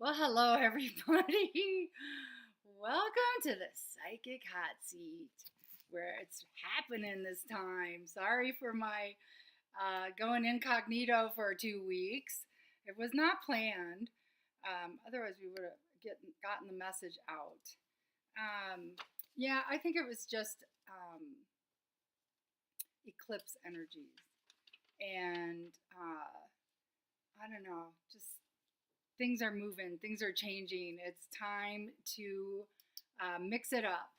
Well, hello, everybody. Welcome to the Psychic Hot Seat, where it's happening this time. Sorry for my going incognito for 2 weeks. It was not planned. Otherwise, we would have gotten the message out. Yeah, I think it was just eclipse energies. And I don't know, just things are moving, things are changing. It's time to mix it up.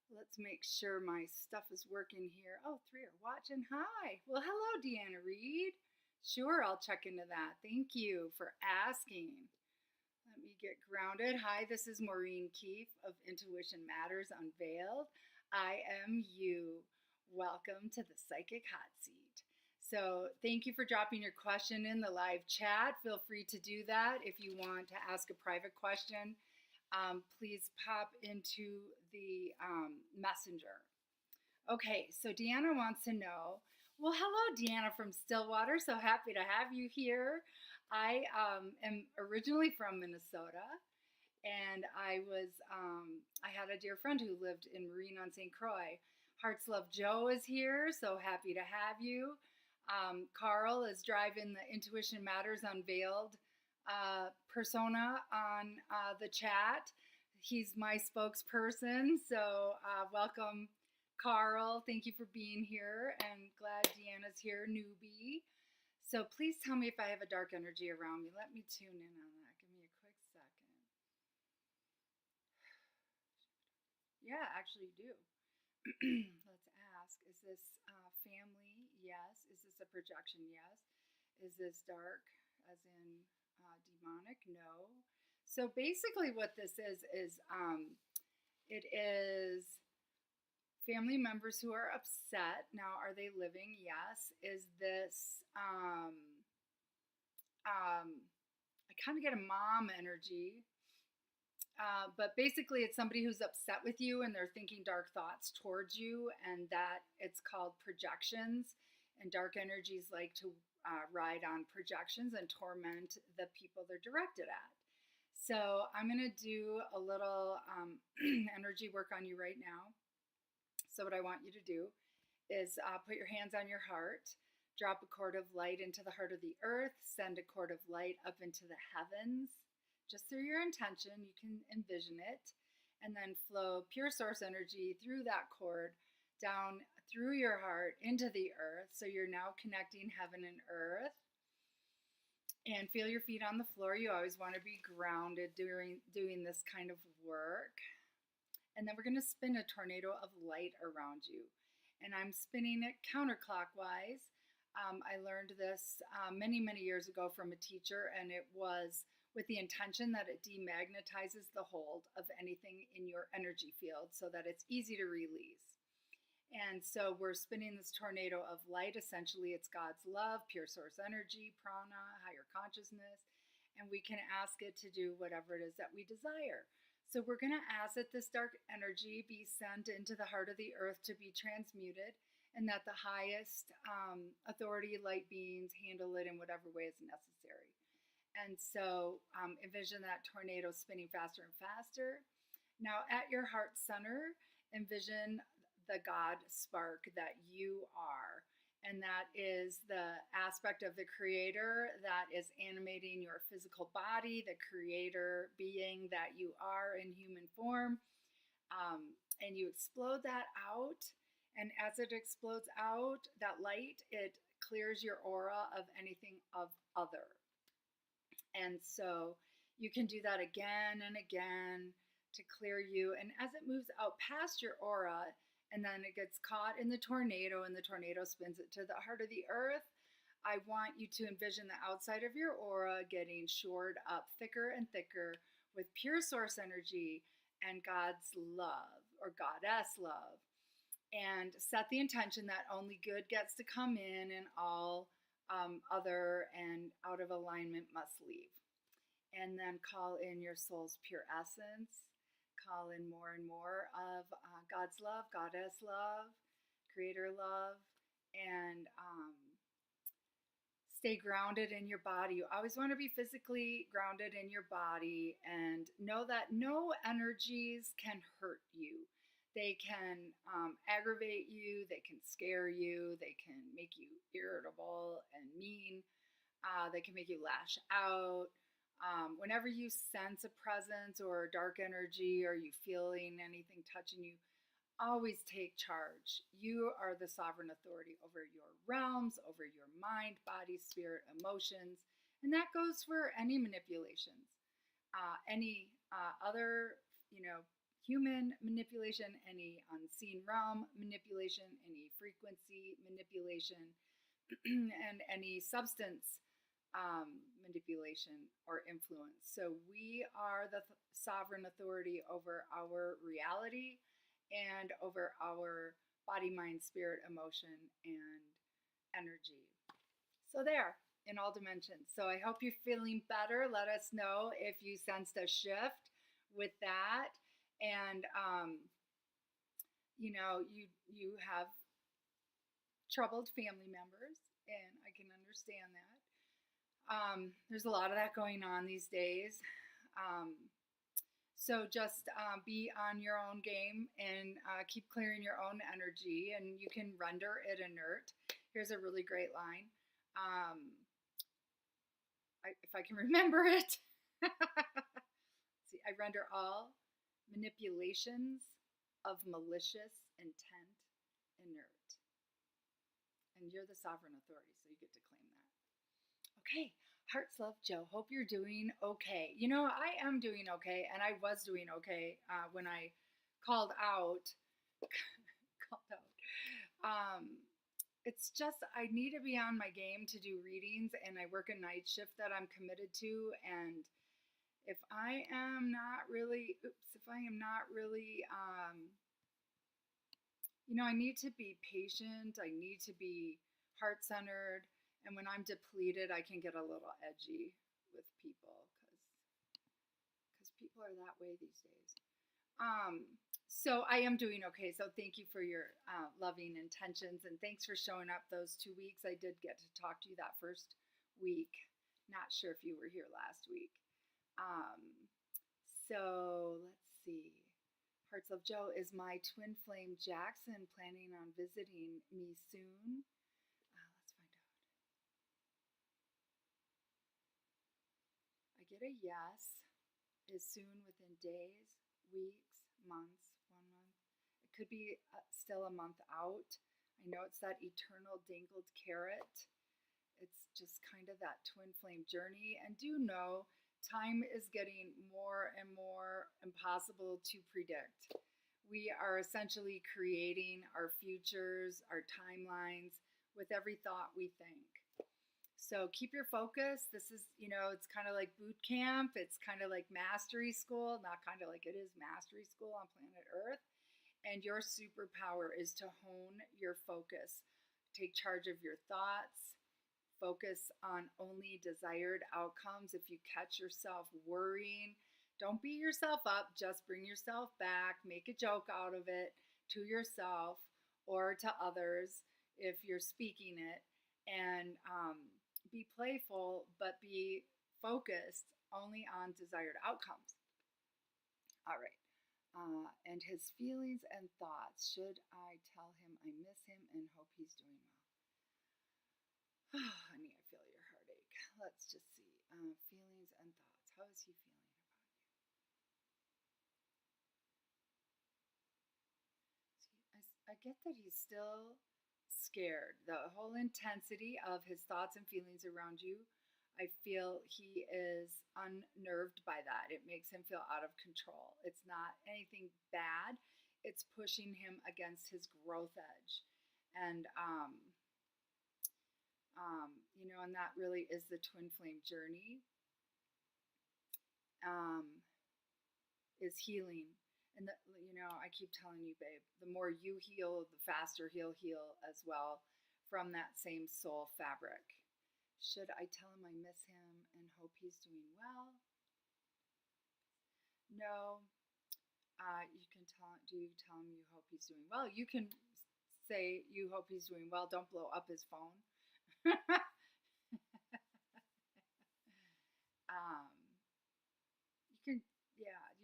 Let's make sure my stuff is working here. Oh, three are watching. Hi. Well, hello, Deanna Reed. Sure, I'll check into that. Thank you for asking. Let me get grounded. Hi, this is Maureen Keefe of Intuition Matters Unveiled. IMU. Welcome to the Psychic Hot Seat. So thank you for dropping your question in the live chat. Feel free to do that. If you want to ask a private question, please pop into the messenger. Okay, so Deanna wants to know, well, hello, Deanna from Stillwater. So happy to have you here. I am originally from Minnesota, and I had a dear friend who lived in Marine on St. Croix. Hearts Love Joe is here, so happy to have you. Carl is driving the Intuition Matters Unveiled persona on the chat. He's my spokesperson, so welcome, Carl. Thank you for being here, and glad Deanna's here, newbie. So please tell me if I have a dark energy around me. Let me tune in on that. Give me a quick second. Yeah, actually you do. Let's ask, is this family? Yes. Is this a projection? Yes. Is this dark, as in demonic? No. So basically what this is it is family members who are upset. Now, are they living? Yes. Is this, I kind of get a mom energy. But basically, it's somebody who's upset with you and they're thinking dark thoughts towards you, and that it's called projections. And dark energies like to ride on projections and torment the people they're directed at. So I'm going to do a little energy work on you right now. So what I want you to do is put your hands on your heart, drop a cord of light into the heart of the earth, send a cord of light up into the heavens. Just through your intention, you can envision it, and then flow pure source energy through that cord down through your heart into the earth. So you're now connecting heaven and earth. And feel your feet on the floor. You always want to be grounded during doing this kind of work. And then we're going to spin a tornado of light around you. And I'm spinning it counterclockwise. I learned this many, many years ago from a teacher, and it was with the intention that it demagnetizes the hold of anything in your energy field so that it's easy to release. And so we're spinning this tornado of light. Essentially, it's God's love, pure source energy, prana, higher consciousness, and we can ask it to do whatever it is that we desire. So we're going to ask that this dark energy be sent into the heart of the earth to be transmuted, and that the highest authority light beings handle it in whatever way is necessary. And so envision that tornado spinning faster and faster. Now at your heart center, envision the God spark that you are. And that is the aspect of the creator that is animating your physical body, the creator being that you are in human form. And you explode that out. And as it explodes out, that light, it clears your aura of anything of other. And so you can do that again and again to clear you. And as it moves out past your aura, and then it gets caught in the tornado, and the tornado spins it to the heart of the earth, I want you to envision the outside of your aura getting shored up thicker and thicker with pure source energy and God's love, or goddess love. And set the intention that only good gets to come in, and all other and out of alignment must leave. And then call in your soul's pure essence. Call in more and more of God's love, goddess love, creator love, and Stay grounded in your body. You always want to be physically grounded in your body and know that no energies can hurt you. They can aggravate you, they can scare you, they can make you irritable and mean, they can make you lash out. Whenever you sense a presence or a dark energy or you feeling anything touching you, always take charge. You are the sovereign authority over your realms, over your mind, body, spirit, emotions. And that goes for any manipulations, any other, human manipulation, any unseen realm manipulation, any frequency manipulation, and any substance manipulation or influence. So we are the sovereign authority over our reality and over our body, mind, spirit, emotion, and energy. So there, in all dimensions. So I hope you're feeling better. Let us know if you sensed a shift with that. And you have troubled family members, and I can understand that. There's a lot of that going on these days. So just be on your own game and keep clearing your own energy, and you can render it inert. Here's a really great line. If I can remember it. See, I render all manipulations of malicious intent inert. And you're the sovereign authority, so you get to claim that. Okay, Hearts Love Joe. Hope you're doing okay. I am doing okay, and I was doing okay when I called out. It's just I need to be on my game to do readings, and I work a night shift that I'm committed to. And if I am not really, I need to be patient. I need to be heart-centered. And when I'm depleted, I can get a little edgy with people because people are that way these days. So I am doing okay. So thank you for your loving intentions, and thanks for showing up those 2 weeks. I did get to talk to you that first week. Not sure if you were here last week. So let's see. Hearts of Joe, is my twin flame Jackson planning on visiting me soon? Let's find out. I get a yes. Is soon within days, weeks, months, 1 month. It could be still a month out. I know it's that eternal dangled carrot. It's just kind of that twin flame journey. And do know time is getting more and more impossible to predict. We are essentially creating our futures, our timelines with every thought we think. So keep your focus. This is, it's kind of like boot camp. It's kind of like mastery school, not kind of like it is mastery school on planet Earth. And your superpower is to hone your focus. Take charge of your thoughts. Focus on only desired outcomes. If you catch yourself worrying, don't beat yourself up. Just bring yourself back. Make a joke out of it to yourself or to others if you're speaking it. And be playful, but be focused only on desired outcomes. All right. And his feelings and thoughts. Should I tell him I miss him and hope he's doing well? Oh, honey, I feel your heartache. Let's just see. Feelings and thoughts. How is he feeling about you? See, I get that he's still scared. The whole intensity of his thoughts and feelings around you, I feel he is unnerved by that. It makes him feel out of control. It's not anything bad. It's pushing him against his growth edge. And, and that really is the twin flame journey, is healing. And, I keep telling you, babe, the more you heal, the faster he'll heal as well from that same soul fabric. Should I tell him I miss him and hope he's doing well? No. You can tell him you hope he's doing well? You can say you hope he's doing well. Don't blow up his phone.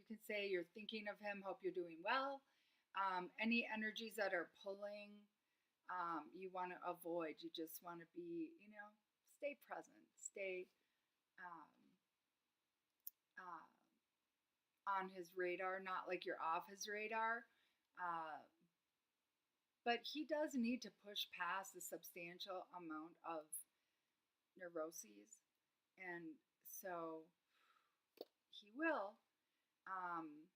can say you're thinking of him, hope you're doing well. Any energies that are pulling, you want to avoid. You just want to be, stay present, stay um, uh, on his radar, not like you're off his radar. Uh, but he does need to push past a substantial amount of neuroses. And so he will. Um,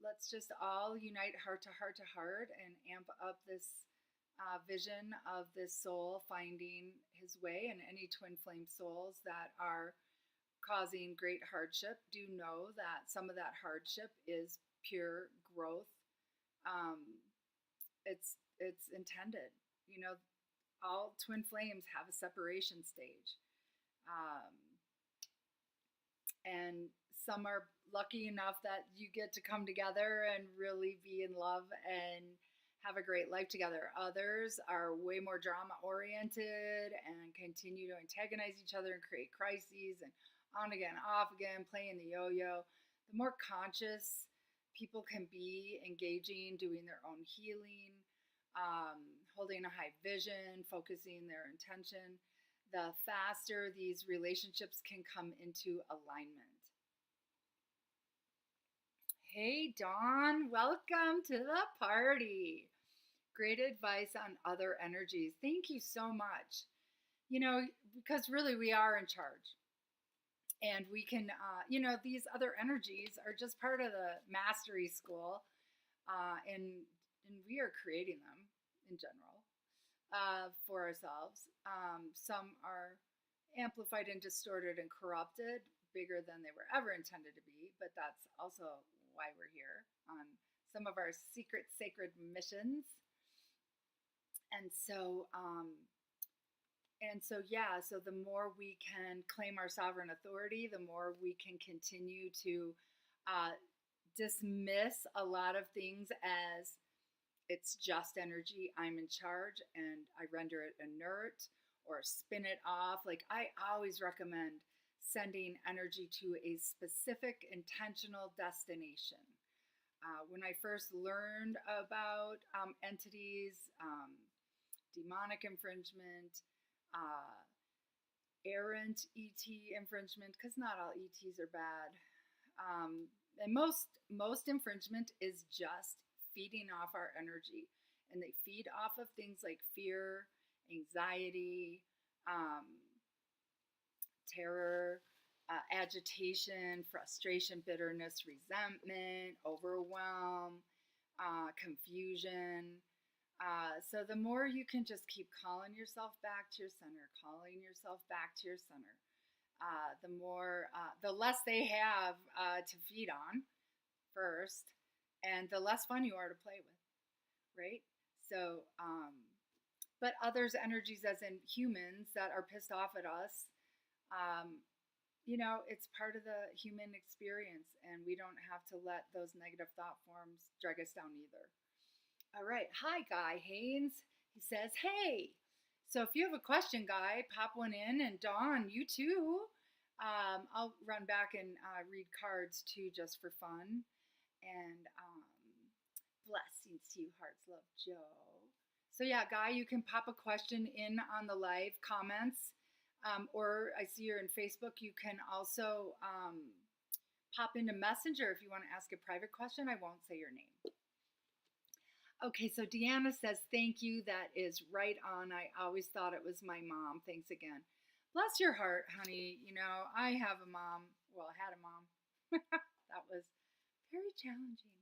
let's just all unite heart to heart to heart and amp up this vision of this soul finding his way. And any twin flame souls that are causing great hardship, do know that some of that hardship is pure growth. It's intended. All twin flames have a separation stage. Um, and some are lucky enough that you get to come together and really be in love and have a great life together. Others are way more drama oriented and continue to antagonize each other and create crises and on again, off again, playing the yo-yo. The more conscious people can be, engaging, doing their own healing, holding a high vision, focusing their intention, the faster these relationships can come into alignment. Hey, Dawn, welcome to the party. Great advice on other energies. Thank you so much. Because really we are in charge. And we can, these other energies are just part of the mastery school. And we are creating them in general for ourselves. Some are amplified and distorted and corrupted, bigger than they were ever intended to be. But that's also why we're here on some of our secret sacred missions. And so so the more we can claim our sovereign authority, the more we can continue to dismiss a lot of things as it's just energy, I'm in charge, and I render it inert or spin it off. Like, I always recommend sending energy to a specific intentional destination. When I first learned about entities, demonic infringement, errant ET infringement, because not all ETs are bad. And most infringement is just feeding off our energy. And they feed off of things like fear, anxiety, terror, agitation, frustration, bitterness, resentment, overwhelm, confusion. So the more you can just keep calling yourself back to your center, the less they have to feed on first, and the less fun you are to play with, right? So, but others' energies, as in humans that are pissed off at us, it's part of the human experience, and we don't have to let those negative thought forms drag us down either. All right. Hi, Guy Haynes. He says, hey. So if you have a question, Guy, pop one in. And Dawn, you too. I'll run back and read cards too, just for fun. And blessings to you, Hearts Love Joe. So yeah, Guy, you can pop a question in on the live comments. Or I see you're in Facebook. You can also pop into Messenger if you want to ask a private question. I won't say your name. Okay, so Deanna says, thank you. That is right on. I always thought it was my mom. Thanks again. Bless your heart, honey. I have a mom. Well, I had a mom. That was very challenging.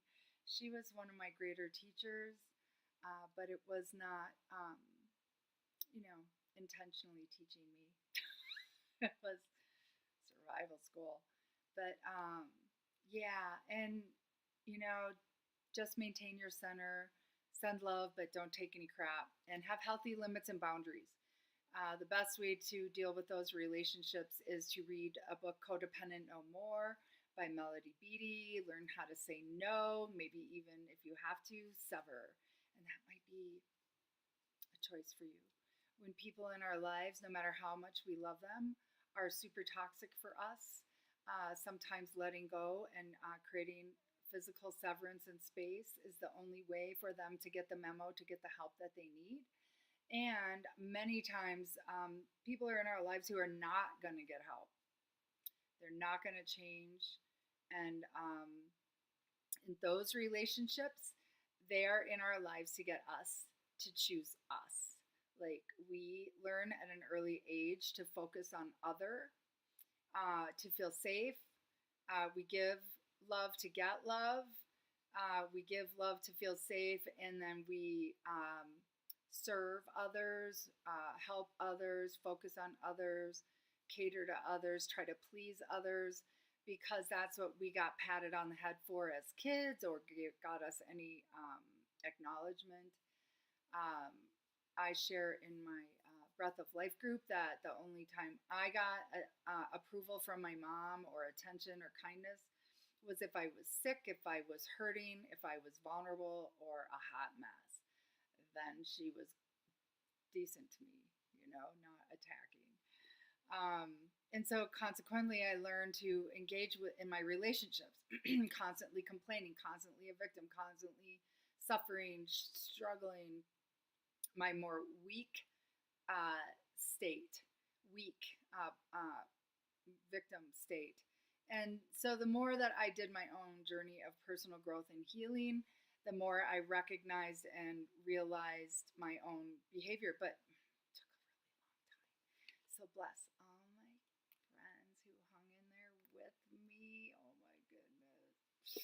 She was one of my greater teachers, but it was not, intentionally teaching me. It was survival school. But yeah, and just maintain your center, send love, but don't take any crap, and have healthy limits and boundaries. The best way to deal with those relationships is to read a book, Codependent No More by Melody Beattie. Learn how to say no, maybe even if you have to, sever. And that might be a choice for you. When people in our lives, no matter how much we love them, are super toxic for us, Sometimes letting go and creating physical severance and space is the only way for them to get the memo, to get the help that they need. And many times, people are in our lives who are not going to get help. They're not going to change. And in those relationships, they are in our lives to get us to choose us. Like we learn at an early age to focus on other, to feel safe. We give love to get love. We give love to feel safe, and then we serve others, help others, focus on others, cater to others, try to please others, because that's what we got patted on the head for as kids, or got us any acknowledgement. Um, I share in my Breath of Life group that the only time I got approval from my mom or attention or kindness was if I was sick, if I was hurting, if I was vulnerable or a hot mess. Then she was decent to me, not attacking. And so consequently, I learned to engage in my relationships, constantly complaining, constantly a victim, constantly suffering, struggling, my more weak state, weak victim state. And so the more that I did my own journey of personal growth and healing, the more I recognized and realized my own behavior. But it took a really long time. So bless all my friends who hung in there with me. Oh my goodness.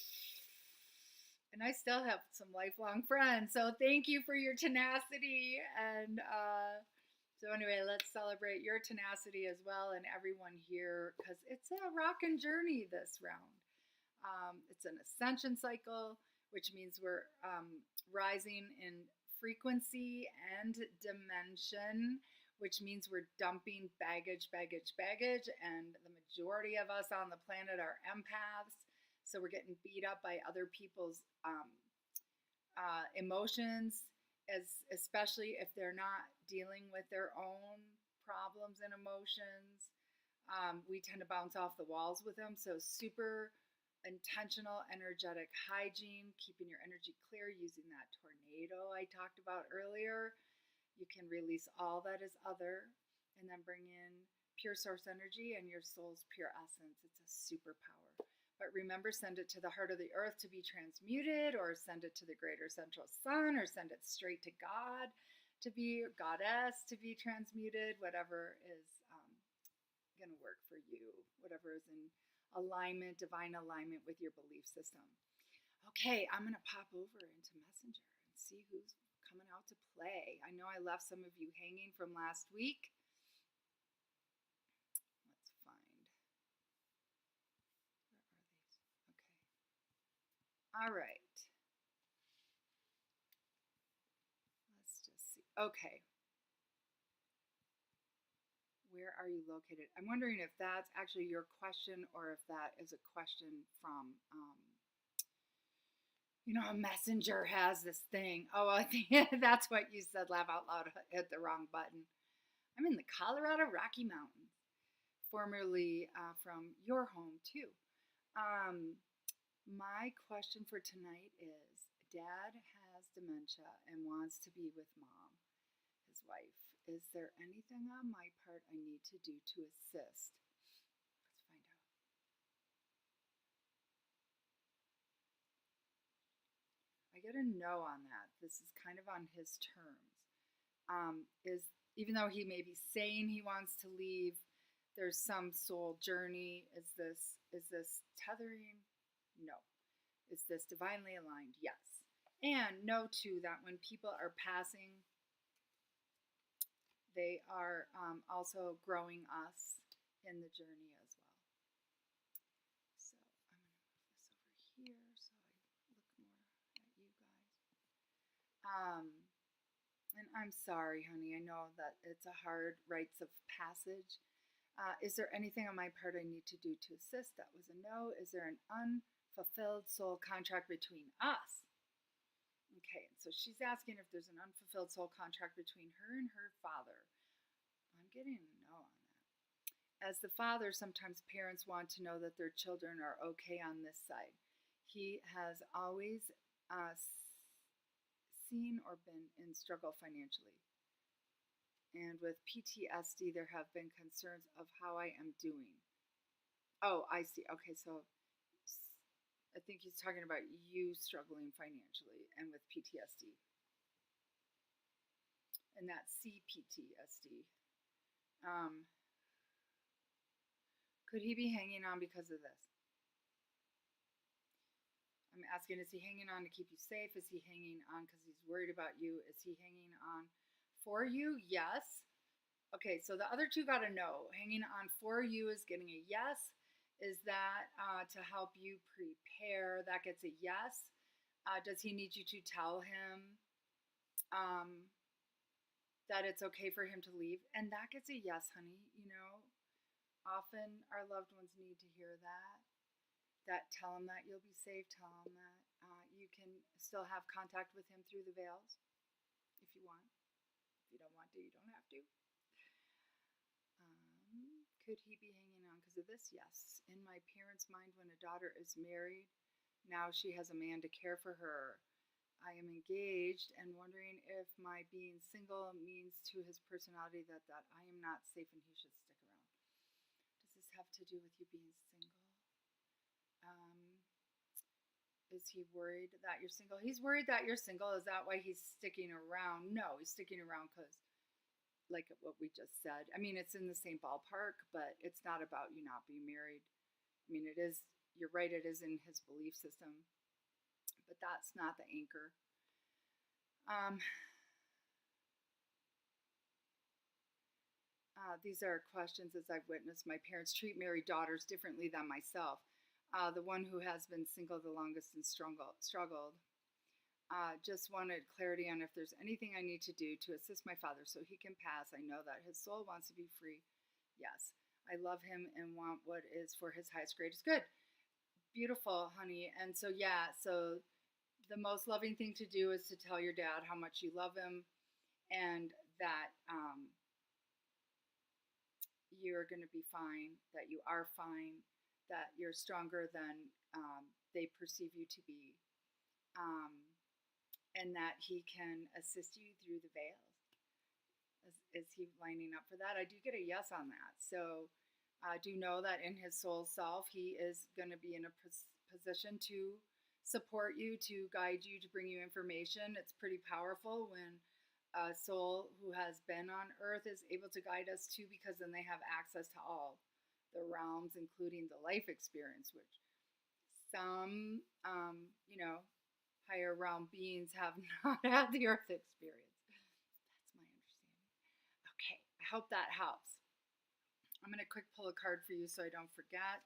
And I still have some lifelong friends. So thank you for your tenacity. And so anyway, let's celebrate your tenacity as well, and everyone here, because it's a rockin' journey this round. It's an ascension cycle, which means we're rising in frequency and dimension, which means we're dumping baggage. And the majority of us on the planet are empaths. So we're getting beat up by other people's emotions, especially if they're not dealing with their own problems and emotions. We tend to bounce off the walls with them. So super intentional energetic hygiene, keeping your energy clear, using that tornado I talked about earlier. You can release all that is other and then bring in pure source energy and your soul's pure essence. It's a superpower. But remember, send it to the heart of the earth to be transmuted, or send it to the greater central sun, or send it straight to God to be, goddess to be transmuted, whatever is going to work for you, whatever is in alignment, divine alignment with your belief system. Okay, I'm going to pop over into Messenger and see who's coming out to play. I know I left some of you hanging from last week. Let's find. Where are these? Okay. All right. Let's just see. Okay. Where are you located? I'm wondering if that's actually your question or if that is a question from, a messenger has this thing. Oh, I think that's what you said. Laugh out loud, hit the wrong button. I'm in the Colorado Rocky Mountains, formerly from your home too. My question for tonight is, Dad has dementia and wants to be with Mom, his wife. Is there anything on my part I need to do to assist? Let's find out. I get a no on that. This is kind of on his terms. Even though he may be saying he wants to leave, there's some soul journey. Is this tethering? No. Is this divinely aligned? Yes. And know too that when people are passing, they are also growing us in the journey as well. So I'm going to move this over here so I look more at you guys. And I'm sorry, honey. I know that it's a hard rites of passage. Is there anything on my part I need to do to assist? That was a no. Is there an unfulfilled soul contract between us? Okay, so she's asking if there's an unfulfilled soul contract between her and her father. I'm getting a no on that. As the father, sometimes parents want to know that their children are okay on this side. He has always seen or been in struggle financially. And with PTSD, there have been concerns of how I am doing. Oh, I see. Okay, so I think he's talking about you struggling financially and with PTSD. And that's CPTSD. Could he be hanging on because of this? I'm asking, is he hanging on to keep you safe? Is he hanging on because he's worried about you? Is he hanging on for you? Yes. Okay, so the other two got to know. Hanging on for you is getting a yes. Is that to help you prepare? That gets a yes. Does he need you to tell him that it's okay for him to leave? And that gets a yes, honey. You know, often our loved ones need to hear that. That tell him that you'll be safe. Tell him that you can still have contact with him through the veils if you want. If you don't want to, you don't have to. Could he be hanging on because of this? Yes. In my parents' mind, when a daughter is married, now she has a man to care for her. I am engaged and wondering if my being single means to his personality that I am not safe and he should stick around. Does this have to do with you being single? Is he worried that you're single? He's worried that you're single. Is that why he's sticking around? No, he's sticking around because, like what we just said, I mean, it's in the same ballpark, but it's not about you not being married. I mean, it is, you're right, it is in his belief system, but that's not the anchor. These are questions as I've witnessed my parents treat married daughters differently than myself. The one who has been single the longest and struggled. Just wanted clarity on if there's anything I need to do to assist my father so he can pass. I know that his soul wants to be free. Yes, I love him and want what is for his highest, greatest good. Beautiful, honey. And so, yeah, so the most loving thing to do is to tell your dad how much you love him and that you're going to be fine, that you are fine, that you're stronger than they perceive you to be, and that he can assist you through the veils. Is he lining up for that? I do get a yes on that. So do know that in his soul self, he is going to be in a position to support you, to guide you, to bring you information. It's pretty powerful when a soul who has been on earth is able to guide us too, because then they have access to all the realms, including the life experience, which some, higher realm beings have not had the earth experience. That's my understanding. Okay, I hope that helps. I'm going to quick pull a card for you so I don't forget.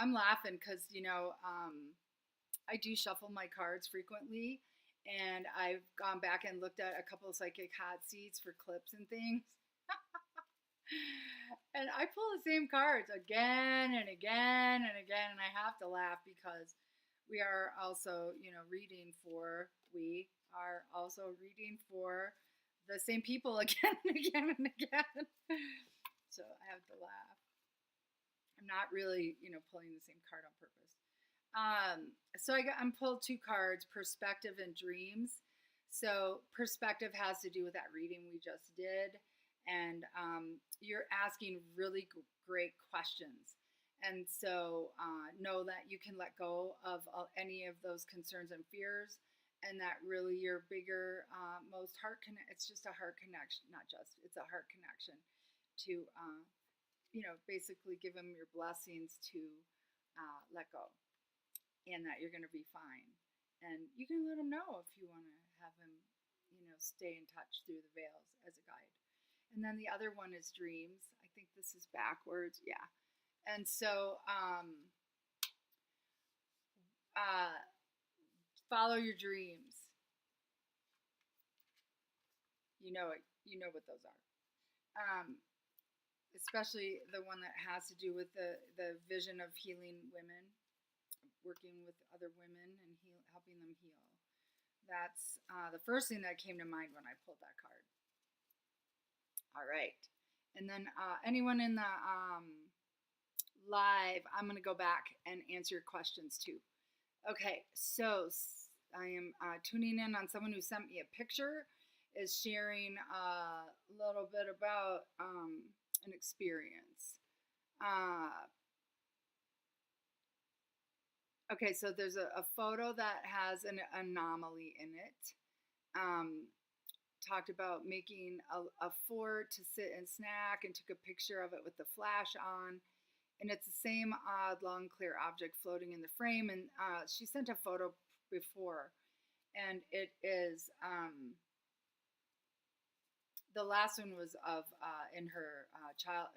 I'm laughing because, I do shuffle my cards frequently, and I've gone back and looked at a couple of psychic hot seats for clips and things. And I pull the same cards again and again and again, and I have to laugh because we are also, reading for the same people again and again and again. So I have to laugh. I'm not really, pulling the same card on purpose. So I'm pulled two cards, perspective and dreams. So perspective has to do with that reading we just did. And you're asking really great questions. And so know that you can let go of any of those concerns and fears, and that really your bigger, most it's just a heart connection, it's a heart connection to, basically give him your blessings to let go, and that you're going to be fine. And you can let him know if you want to have him, stay in touch through the veils as a guide. And then the other one is dreams. I think this is backwards. Yeah. And so follow your dreams. You know it. You know what those are. Especially the one that has to do with the vision of healing women, working with other women and helping them heal. That's the first thing that came to mind when I pulled that card. All right. And then anyone in the live, I'm going to go back and answer your questions too. Okay, so I am tuning in on someone who sent me a picture, is sharing a little bit about an experience. Okay, so there's a photo that has an anomaly in it. Talked about making a fort to sit and snack, and took a picture of it with the flash on. And it's the same odd, long, clear object floating in the frame. And she sent a photo before, and it is the last one was of in her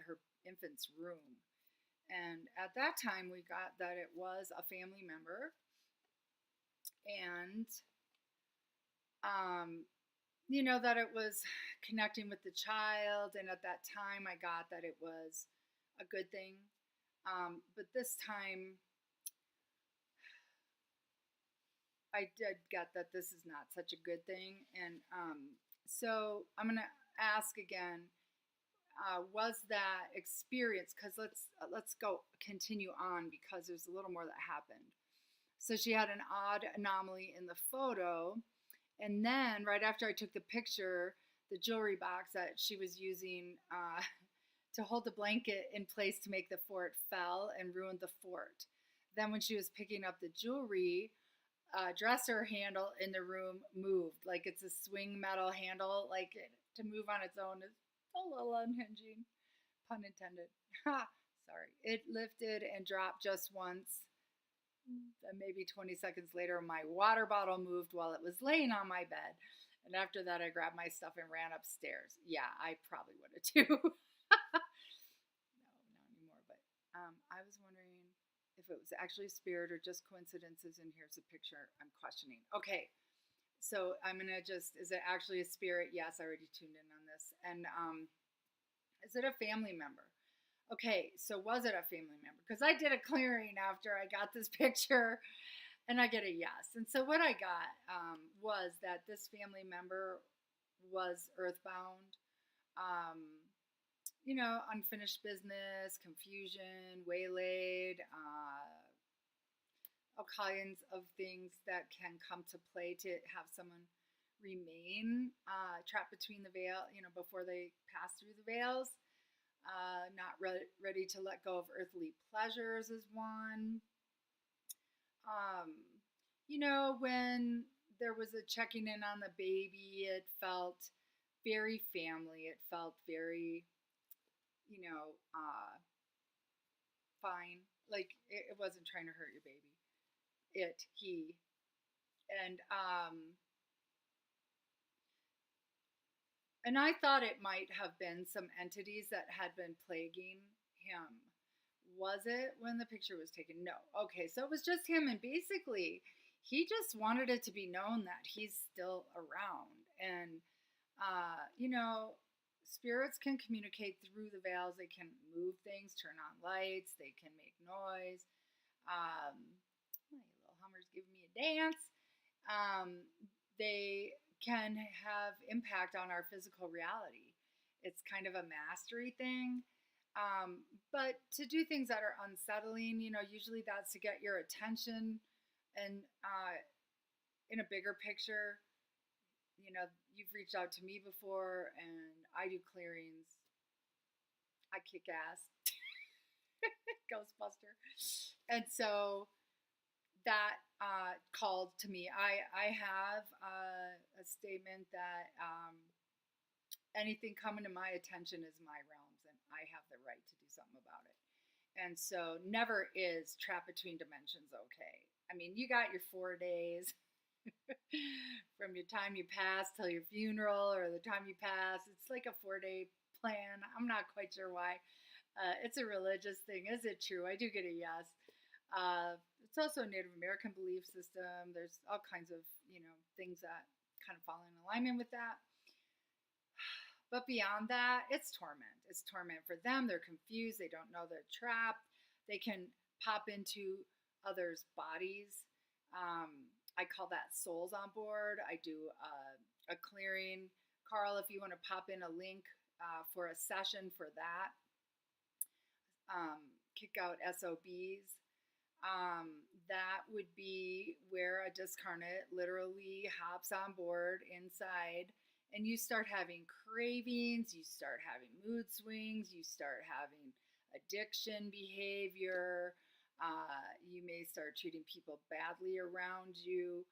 her infant's room. And at that time, we got that it was a family member, and that it was connecting with the child. And at that time, I got that it was a good thing. But this time, I did get that this is not such a good thing. And so I'm going to ask again, was that experience, because let's go continue on, because there's a little more that happened. So she had an odd anomaly in the photo, and then right after I took the picture, the jewelry box that she was using to hold the blanket in place to make the fort fell and ruined the fort. Then when she was picking up the jewelry, dresser handle in the room moved, like it's a swing metal handle, like to move on its own is a little unhinging, pun intended. Ha, sorry. It lifted and dropped just once. Then maybe 20 seconds later, my water bottle moved while it was laying on my bed. And after that, I grabbed my stuff and ran upstairs. Yeah, I probably would have too. No, not anymore. But I was wondering if it was actually a spirit or just coincidences. And here's a picture I'm questioning. Okay, so I'm going to just, is it actually a spirit? Yes, I already tuned in on this. And is it a family member? Okay, so was it a family member? Because I did a clearing after I got this picture, and I get a yes. And so what I got was that this family member was earthbound, unfinished business, confusion, waylaid, all kinds of things that can come to play to have someone remain trapped between the veil, before they pass through the veils. Not ready to let go of earthly pleasures is one. When there was a checking in on the baby, it felt very family. It felt very, fine. Like it wasn't trying to hurt your baby. He. And I thought it might have been some entities that had been plaguing him. Was it when the picture was taken? No. Okay, so it was just him, and basically, he just wanted it to be known that he's still around. And, spirits can communicate through the veils. They can move things, turn on lights, they can make noise. My little Hummer's giving me a dance. They can have impact on our physical reality. It's kind of a mastery thing. But to do things that are unsettling, usually that's to get your attention. And in a bigger picture, you've reached out to me before, and I do clearings. I kick ass. Ghostbuster. And so that called to me. I have a statement that anything coming to my attention is my realms, and I have the right to do something about it. And so never is trapped between dimensions okay. I mean, you got your 4 days from your time you pass till your funeral, or the time you pass. It's like a 4-day plan. I'm not quite sure why. It's a religious thing. Is it true? I do get a yes. It's also a Native American belief system. There's all kinds of, things that kind of fall in alignment with that. But beyond that, it's torment. It's torment for them. They're confused. They don't know they're trapped. They can pop into others' bodies. I call that souls on board. I do a clearing. Carl, if you want to pop in a link for a session for that. Kick out SOBs. That would be where a discarnate literally hops on board inside and you start having cravings, you start having mood swings, you start having addiction behavior. You may start treating people badly around you.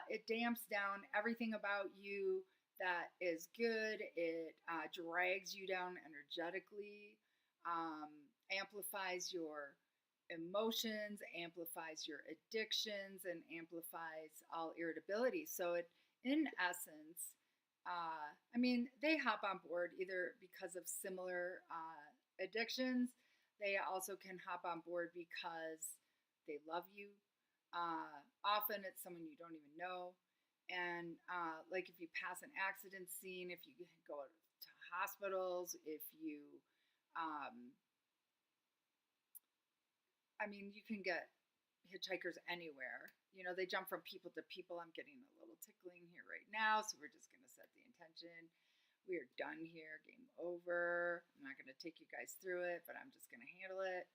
It damps down everything about you that is good. It drags you down energetically, amplifies your emotions, amplifies your addictions, and amplifies all irritability. So it, in essence, I mean, they hop on board either because of similar addictions. They also can hop on board because they love you. Often it's someone you don't even know. And like if you pass an accident scene, if you go to hospitals, if you I mean, you can get hitchhikers anywhere. You know, they jump from people to people. I'm getting a little tickling here right now, so we're just going to set the intention. We are done here. Game over. I'm not going to take you guys through it, but I'm just going to handle it.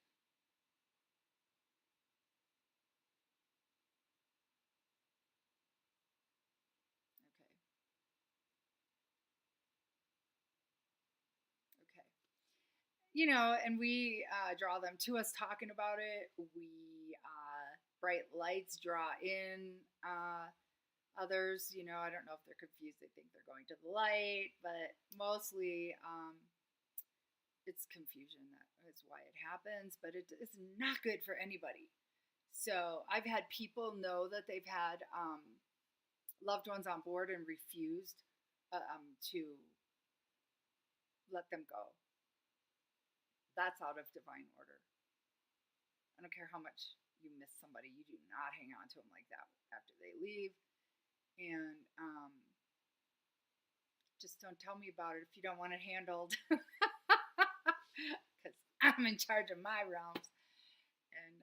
Okay. Okay. You know, and we draw them to us talking about it. We bright lights draw in others. You know, I don't know if they're confused. They think they're going to the light, but mostly it's confusion. That is why it happens. But it is not good for anybody. So I've had people know that they've had loved ones on board and refused to let them go. That's out of divine order. I don't care how much you miss somebody, you do not hang on to them like that after they leave. And just don't tell me about it if you don't want it handled. Because I'm in charge of my realms. And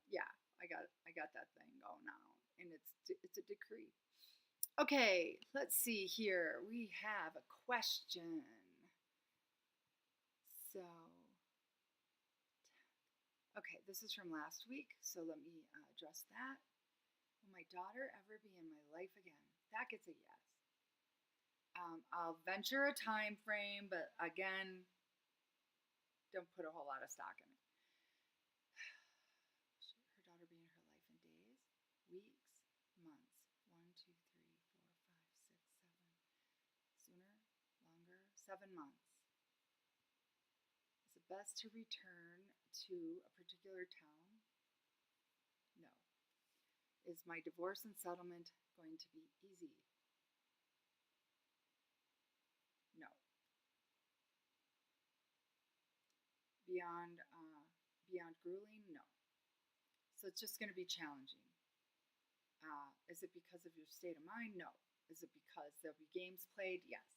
yeah, I got that thing going on. And it's a decree. Okay, let's see here. We have a question. So okay, this is from last week, so let me address that. Will my daughter ever be in my life again? That gets a yes. I'll venture a time frame, but again, don't put a whole lot of stock in it. Her daughter be in her life in days, weeks, months. 1, 2, 3, 4, 5, 6, 7. Sooner, longer, 7 months. Is it best to return to a particular town? No. Is my divorce and settlement going to be easy? No. Beyond grueling? No. So it's just going to be challenging. Is it because of your state of mind? No. Is it because there'll be games played? Yes.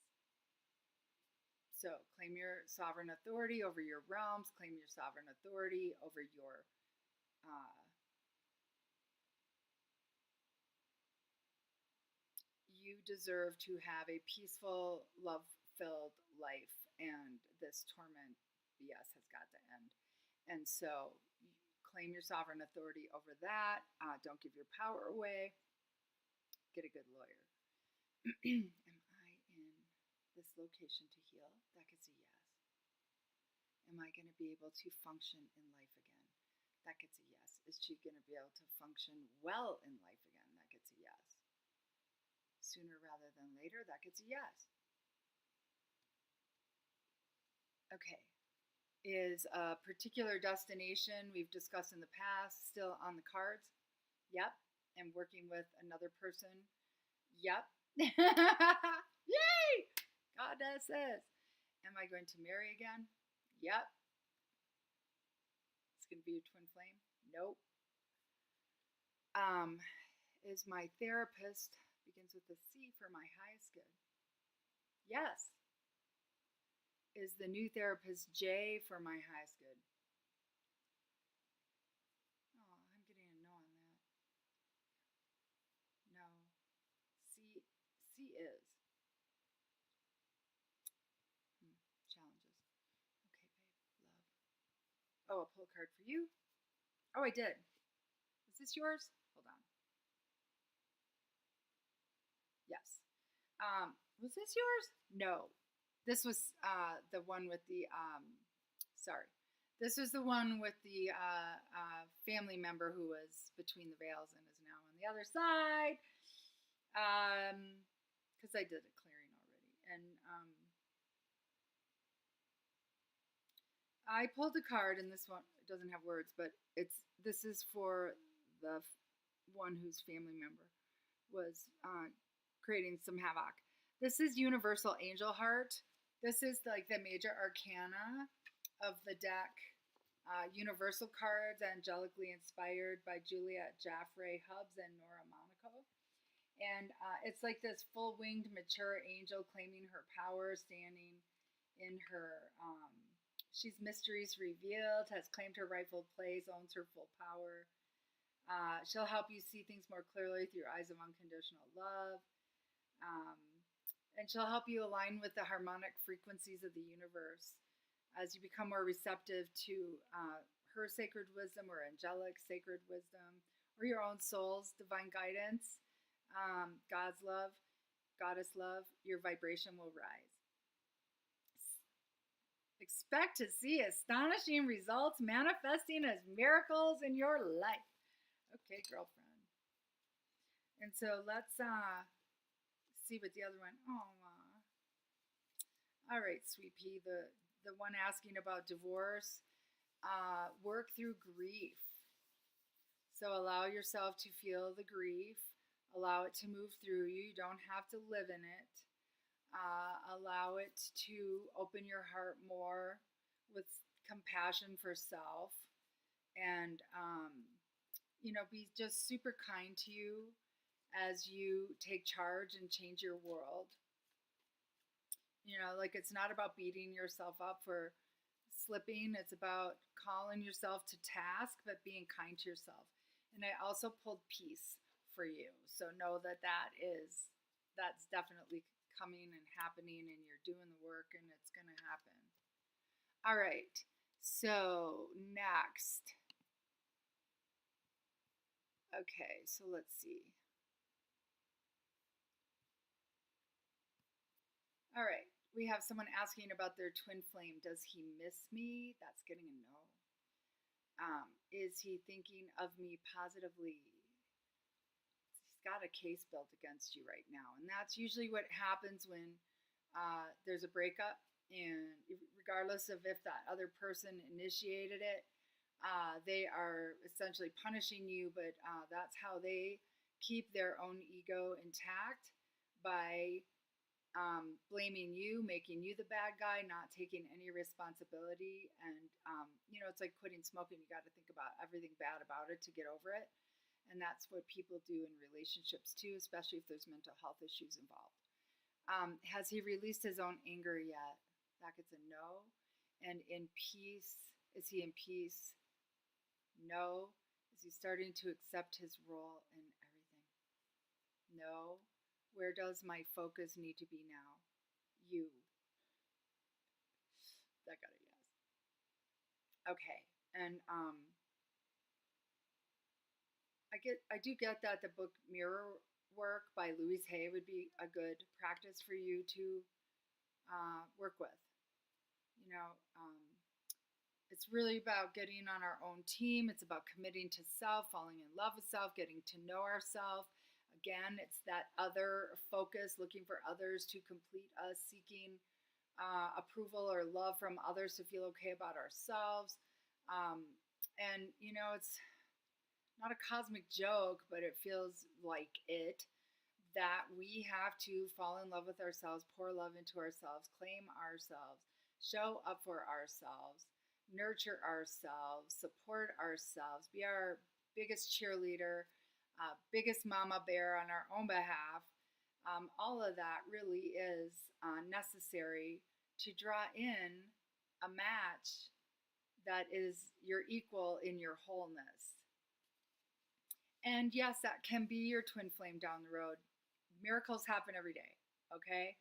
So claim your sovereign authority over your realms, claim your sovereign authority over your you deserve to have a peaceful, love-filled life, and this torment BS has got to end. And so claim your sovereign authority over that. Don't give your power away. Get a good lawyer. Am I in this location to heal? That gets a yes. Am I going to be able to function in life again? That gets a yes. Is she going to be able to function well in life again? That gets a yes. Sooner rather than later? That gets a yes. Okay. Is a particular destination we've discussed in the past still on the cards? Yep. And working with another person? Yep. Yay! Goddesses. Am I going to marry again? Yep. It's going to be a twin flame? Nope. Is my therapist begins with a C for my highest good? Yes. Is the new therapist J for my highest good? Oh, I'm getting a no on that. No. C is. Oh, I'll pull a card for you. Oh, I did. Is this yours? Hold on. Yes. Was this yours? No. This was the one with the sorry. This was the one with the family member who was between the veils and is now on the other side. Because I did a clearing already. And I pulled a card, and this one doesn't have words, but this is for the one whose family member was creating some havoc. This is Universal Angel Heart. This is like the major arcana of the deck. Universal cards, angelically inspired by Juliet Jaffray Hubbs and Nora Monaco. And it's like this full-winged, mature angel claiming her power, standing in her, she's mysteries revealed, has claimed her rightful place, owns her full power. She'll help you see things more clearly through eyes of unconditional love. And she'll help you align with the harmonic frequencies of the universe as you become more receptive to her sacred wisdom or angelic sacred wisdom or your own soul's divine guidance. God's love, goddess love, your vibration will rise. Expect to see astonishing results manifesting as miracles in your life. Okay, girlfriend. And so let's see what the other one. Oh, all right, sweet pea. The one asking about divorce. Work through grief. So allow yourself to feel the grief. Allow it to move through you. You don't have to live in it. Allow it to open your heart more with compassion for self. And, be just super kind to you as you take charge and change your world. Like it's not about beating yourself up for slipping. It's about calling yourself to task, but being kind to yourself. And I also pulled peace for you. So know that's definitely coming and happening, and you're doing the work, and it's going to happen. All right. So next. Okay, so let's see. All right. We have someone asking about their twin flame. Does he miss me? That's getting a no. Is he thinking of me positively? He's got a case built against you right now. And that's usually what happens when there's a breakup. And regardless of if that other person initiated it, they are essentially punishing you. But that's how they keep their own ego intact by blaming you, making you the bad guy, not taking any responsibility. And, it's like quitting smoking. You got to think about everything bad about it to get over it. And that's what people do in relationships too, especially if there's mental health issues involved. Has he released his own anger yet? That gets a no. And in peace, is he in peace? No. Is he starting to accept his role in everything? No. Where does my focus need to be now? You. That got a yes. Okay. And I do get that the book Mirror Work by Louise Hay would be a good practice for you to work with. It's really about getting on our own team. It's about committing to self, falling in love with self, getting to know ourselves. Again, it's that other focus, looking for others to complete us, seeking approval or love from others to feel okay about ourselves. And, it's not a cosmic joke, but it feels like it, that we have to fall in love with ourselves, pour love into ourselves, claim ourselves, show up for ourselves, nurture ourselves, support ourselves, be our biggest cheerleader, biggest mama bear on our own behalf. All of that really is necessary to draw in a match that is your equal in your wholeness. And yes, that can be your twin flame down the road. Miracles happen every day, okay?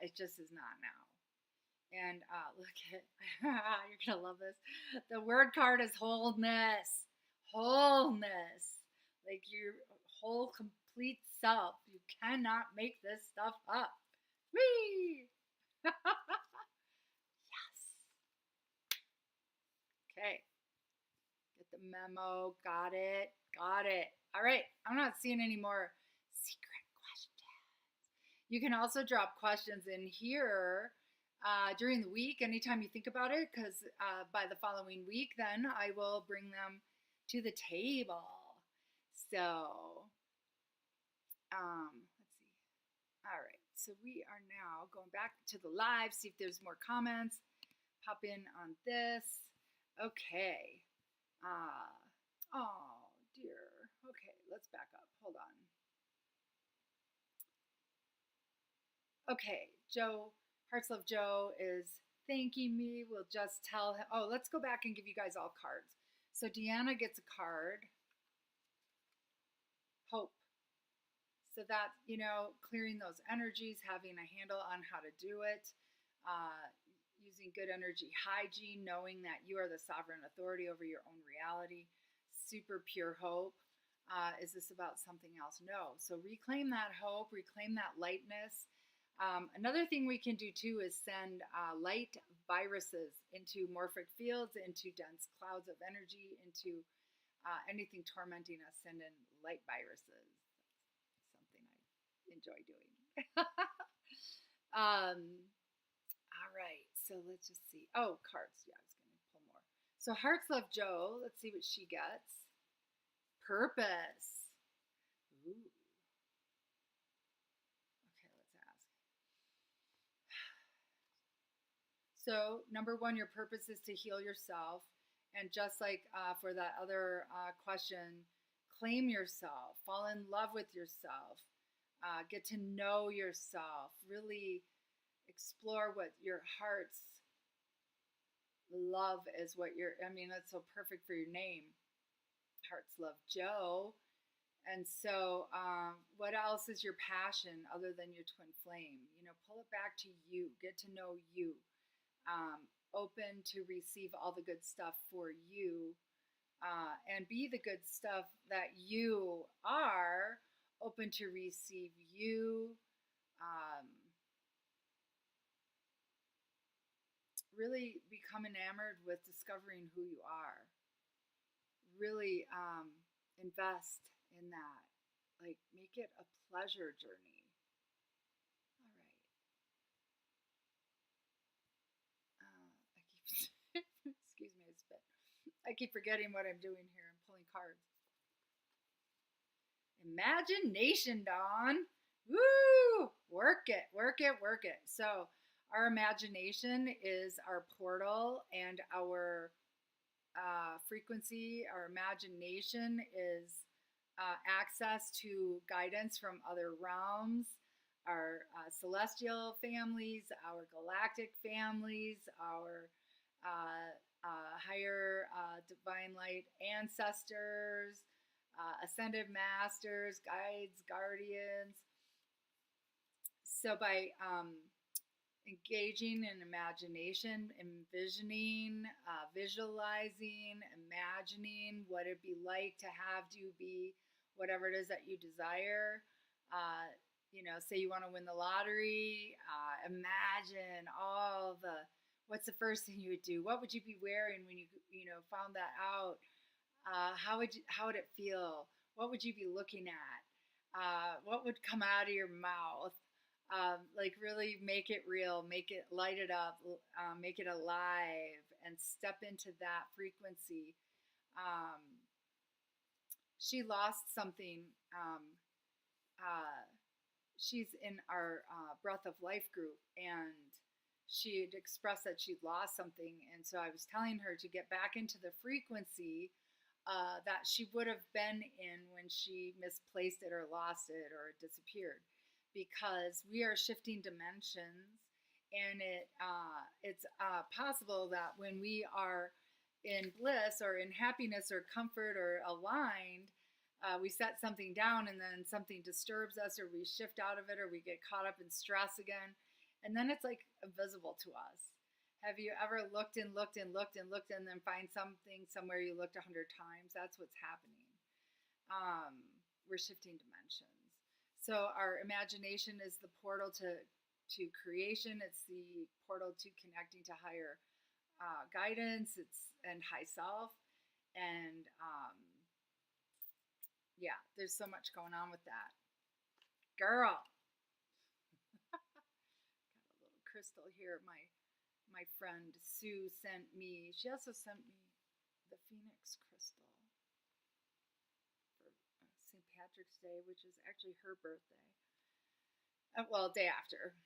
It just is not now. And look at, you're going to love this. The word card is wholeness. Wholeness. Like your whole complete self. You cannot make this stuff up. Whee! Yes. Okay. Get the memo. Got it. Got it. All right. I'm not seeing any more secret questions. You can also drop questions in here during the week, anytime you think about it, because by the following week, then I will bring them to the table. So, let's see. All right. So we are now going back to the live, see if there's more comments. Pop in on this. Okay. Oh, dear. Okay, let's back up. Hold on. Okay, Joe, Hearts Love Joe is thanking me. We'll just tell him. Oh, let's go back and give you guys all cards. So Deanna gets a card. Hope. So that, clearing those energies, having a handle on how to do it, using good energy hygiene, knowing that you are the sovereign authority over your own reality. Super pure hope. Is this about something else? No. So reclaim that hope, reclaim that lightness. Another thing we can do too is send light viruses into morphic fields, into dense clouds of energy, into anything tormenting us. Send in light viruses. Something I enjoy doing. All right, so let's just see. Oh, cards. Yeah, I was going to pull more. So Hearts Love Joe. Let's see what she gets. Purpose. Ooh. Okay, let's ask. So, number one, your purpose is to heal yourself. And just like for that other question, claim yourself, fall in love with yourself, get to know yourself, really explore what your heart's love is. That's so perfect for your name. Hearts Love Joe. And so, what else is your passion other than your twin flame? Pull it back to you, get to know you. Open to receive all the good stuff for you, and be the good stuff that you are. Open to receive you. Really become enamored with discovering who you are. Really invest in that. Like, make it a pleasure journey. All right. Excuse me, I spit. I keep forgetting what I'm doing here. I'm pulling cards. Imagination, Dawn. Woo! Work it, work it, work it. So, our imagination is our portal, and our frequency, our imagination is access to guidance from other realms, our celestial families, our galactic families, our higher divine light ancestors, ascended masters, guides, guardians. So by engaging in imagination, envisioning, visualizing, imagining what it'd be like to have you be whatever it is that you desire. Say you want to win the lottery, imagine what's the first thing you would do? What would you be wearing when you found that out? How would it feel? What would you be looking at? What would come out of your mouth? Really make it real, light it up, make it alive, and step into that frequency. She lost something. She's in our Breath of Life group, and she had expressed that she'd lost something. And so I was telling her to get back into the frequency that she would have been in when she misplaced it or lost it or it disappeared. Because we are shifting dimensions, and it's possible that when we are in bliss or in happiness or comfort or aligned, we set something down, and then something disturbs us, or we shift out of it, or we get caught up in stress again, and then it's like invisible to us. Have you ever looked and looked and looked and looked and then find something somewhere you looked 100 times? That's what's happening. We're shifting dimensions. So our imagination is the portal to creation. It's the portal to connecting to higher guidance. And high self. And yeah, there's so much going on with that. Girl, got a little crystal here. My friend Sue sent me. She also sent me the Phoenix crystal for St. Patrick's Day, which is actually her birthday. Well, day after.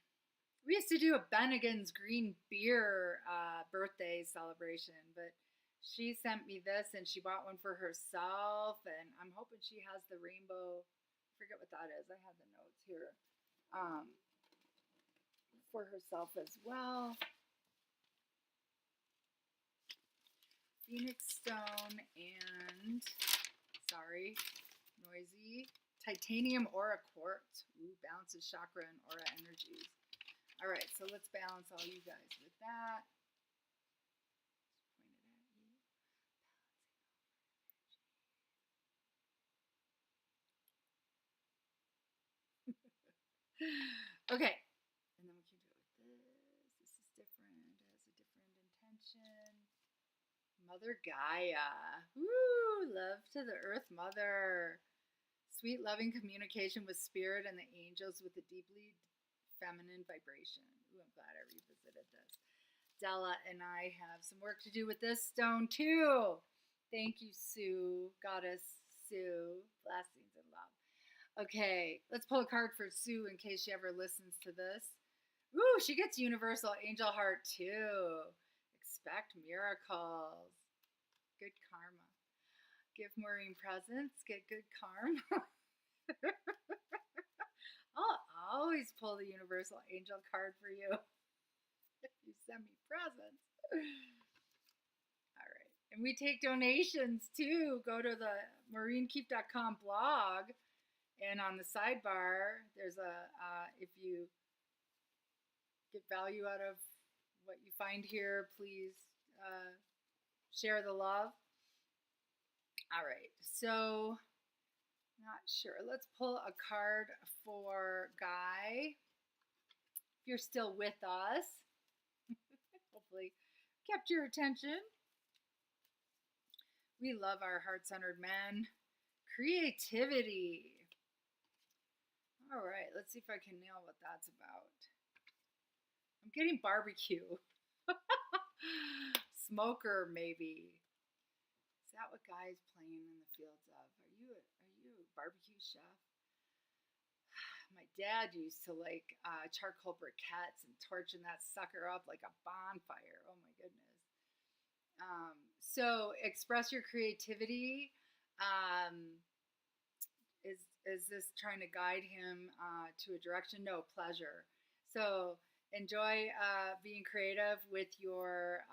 We used to do a Bennigan's green beer birthday celebration, but she sent me this and she bought one for herself, and I'm hoping she has the rainbow. I forget what that is. I have the notes here. For herself as well. Phoenix stone and, sorry, noisy, titanium aura quartz. Ooh, balances chakra and aura energies. All right, so let's balance all you guys with that. Okay, and then we can do it with this. This is different. It has a different intention. Mother Gaia. Woo! Love to the Earth Mother. Sweet, loving communication with spirit and the angels with a deeply feminine vibration. Ooh, I'm glad I revisited this. Della and I have some work to do with this stone too. Thank you, Sue. Goddess Sue. Blessings and love. Okay, let's pull a card for Sue in case she ever listens to this. Ooh, she gets Universal Angel Heart too. Expect miracles. Good karma. Give Maureen presents. Get good karma. I'll always pull the Universal Angel card for you. You send me presents. All right. And we take donations too. Go to the MaureenKeefe.com blog. And on the sidebar, there's if you get value out of what you find here, please share the love. All right, so not sure. Let's pull a card for Guy. If you're still with us, hopefully kept your attention. We love our heart-centered men. Creativity. All right, let's see if I can nail what that's about. I'm getting barbecue. Smoker, maybe. Is that what Guy's playing in the fields of? Are you a barbecue chef? My dad used to like charcoal briquettes and torching that sucker up like a bonfire. Oh my goodness. So express your creativity. Is this trying to guide him to a direction? No, pleasure. So enjoy being creative with your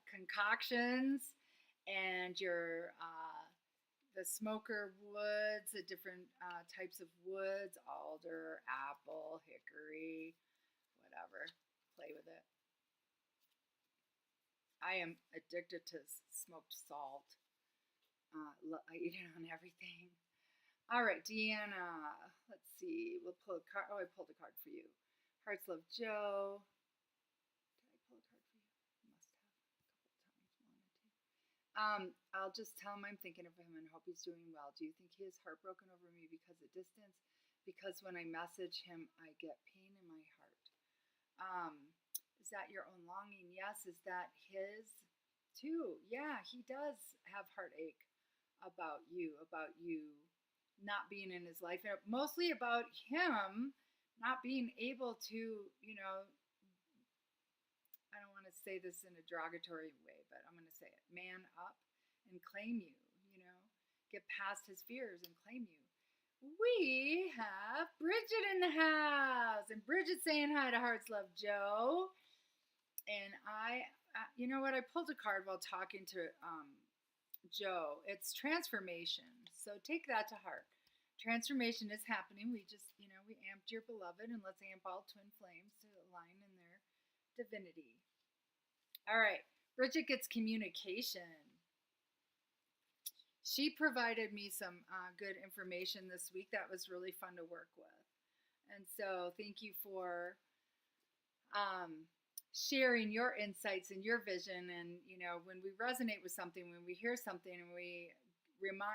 concoctions and your the smoker woods, the different types of woods, alder, apple, hickory, whatever. Play with it. I am addicted to smoked salt. I eat it on everything. All right, Deanna. Let's see. We'll pull a card. Oh, I pulled a card for you. Hearts Love Joe. Did I pull a card for you? Must have a couple times. Wanted to. I'll just tell him I'm thinking of him and hope he's doing well. Do you think he is heartbroken over me because of distance? Because when I message him, I get pain in my heart. Is that your own longing? Yes. Is that his too? Yeah, he does have heartache about you not being in his life, and mostly about him not being able to, I don't want to say this in a derogatory way, but I'm going to say it, man up and claim you, get past his fears and claim you. We have Bridget in the house, and Bridget saying hi to Hearts Love Joe. And you know what? I pulled a card while talking to Joe. It's transformation. So take that to heart. Transformation is happening. We just, we amped your beloved, and let's amp all twin flames to align in their divinity. All right. Bridget gets communication. She provided me some good information this week that was really fun to work with. And so thank you for um, sharing your insights and your vision. And, when we resonate with something, when we hear something and we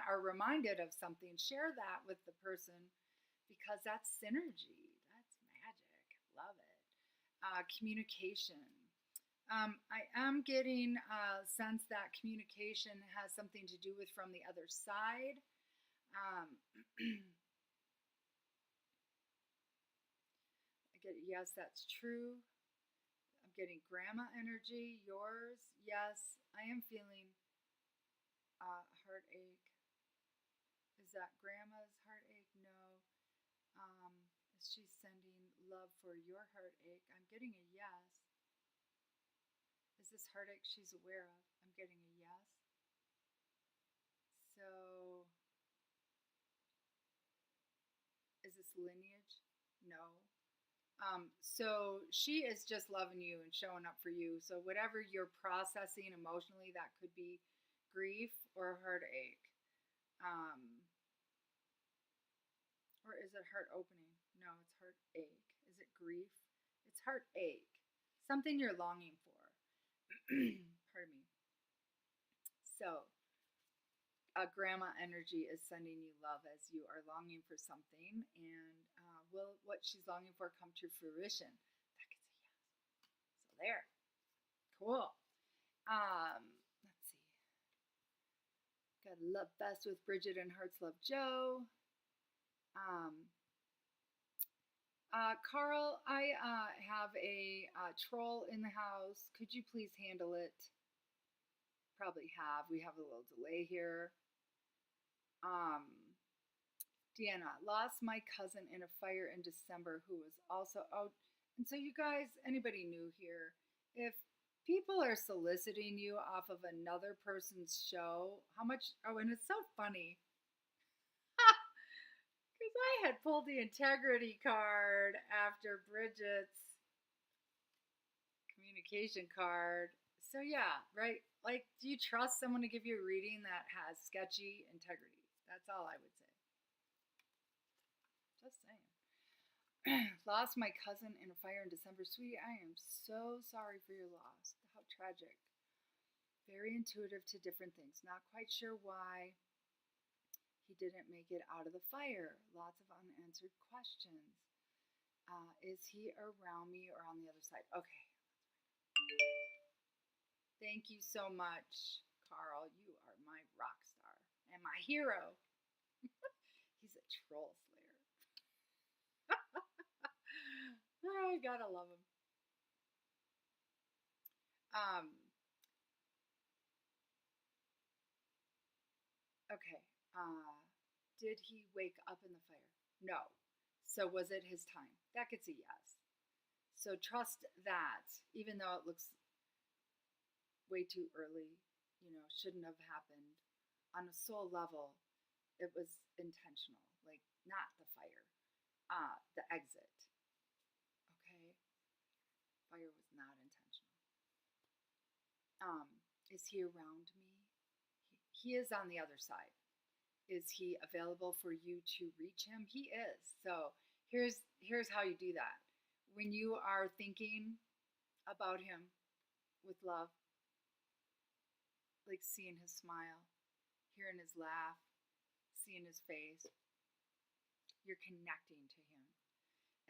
are reminded of something, share that with the person because that's synergy. That's magic. Love it. Communication. I am getting a sense that communication has something to do with from the other side. Um, I get, yes, that's true. I'm getting grandma energy. Yours, yes. I am feeling heartache. Is that grandma's heartache? No. Um, is she sending love for your heartache? I'm getting a yes. Is this heartache she's aware of? I'm getting a yes. So, is this lineage? No. So she is just loving you and showing up for you. So whatever you're processing emotionally, that could be grief or heartache. Um, or is it heart opening? No, it's heartache. Is it grief? It's heartache. Something you're longing for. Pardon me. So grandma energy is sending you love as you are longing for something, and will what she's longing for come to fruition? That gets a yes. So there, cool. Let's see. Got love best with Bridget and Hearts Love Joe. Um, Carl, I have a troll in the house. Could you please handle it? Probably have. We have a little delay here. Um, Deanna, lost my cousin in a fire in December who was also out. And so, you guys, anybody new here, if people are soliciting you off of another person's show, how much? Oh, and it's so funny because I had pulled the integrity card after Bridget's communication card. So, yeah, right? Like, do you trust someone to give you a reading that has sketchy integrity? That's all I would say. Just saying. Lost my cousin in a fire in December. Sweetie, I am so sorry for your loss. How tragic. Very intuitive to different things. Not quite sure why he didn't make it out of the fire. Lots of unanswered questions. Is he around me or on the other side? Okay. Thank you so much, Carl. You are my rock star and my hero. He's a troll slayer. I gotta love him. Um, okay. Did he wake up in the fire? No. So was it his time? That gets a yes. So trust that, even though it looks way too early, shouldn't have happened. On a soul level, it was intentional, like not the fire, the exit. Okay, fire was not intentional. Is he around me? He is on the other side. Is he available for you to reach him? He is. So here's how you do that. When you are thinking about him with love, like seeing his smile, hearing his laugh, seeing his face, you're connecting to him.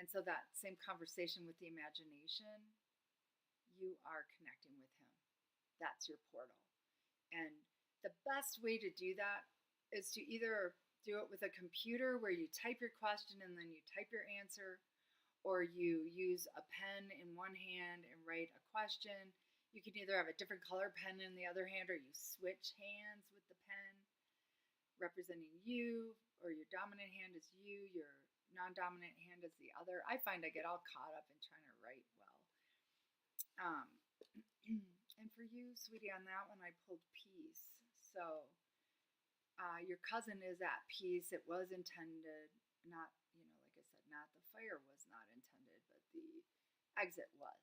And so that same conversation with the imagination, you are connecting with him. That's your portal. And the best way to do that is to either do it with a computer where you type your question and then you type your answer, or you use a pen in one hand and write a question. You can either have a different color pen in the other hand, or you switch hands with the pen representing you, or your dominant hand is you, your non-dominant hand is the other. I find I get all caught up in trying to write well. And for you, sweetie, on that one, I pulled peace. So your cousin is at peace. It was intended, not, like I said, not the fire was not intended, but the exit was.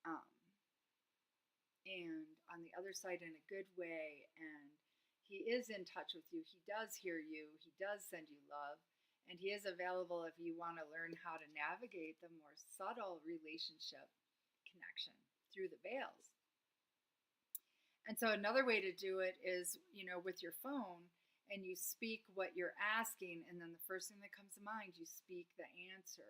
Um, and on the other side in a good way. And he is in touch with you. He does hear you. He does send you love. And he is available if you want to learn how to navigate the more subtle relationship connection through the veils. And so another way to do it is, with your phone, and you speak what you're asking, and then the first thing that comes to mind, you speak the answer.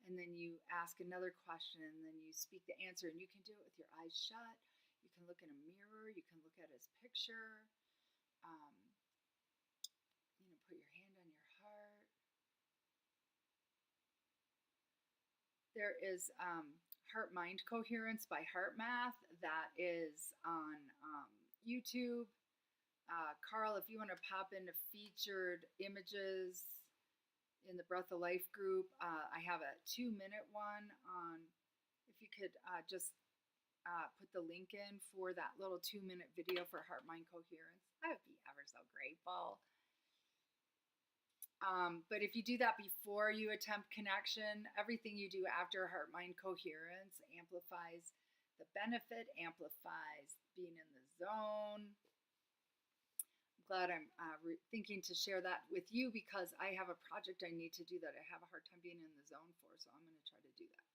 And then you ask another question, and then you speak the answer. And you can do it with your eyes shut. You can look in a mirror. You can look at his picture. Put your hand on your heart. There is Heart-Mind Coherence by HeartMath that is on YouTube. Carl, if you want to pop into featured images in the Breath of Life group, I have a 2-minute one on, if you could just put the link in for that little 2-minute video for Heart-Mind Coherence. I would be ever so grateful. But if you do that before you attempt connection, everything you do after Heart-Mind Coherence amplifies the benefit, amplifies being in the zone. I'm glad I'm thinking to share that with you, because I have a project I need to do that I have a hard time being in the zone for, so I'm going to try to do that.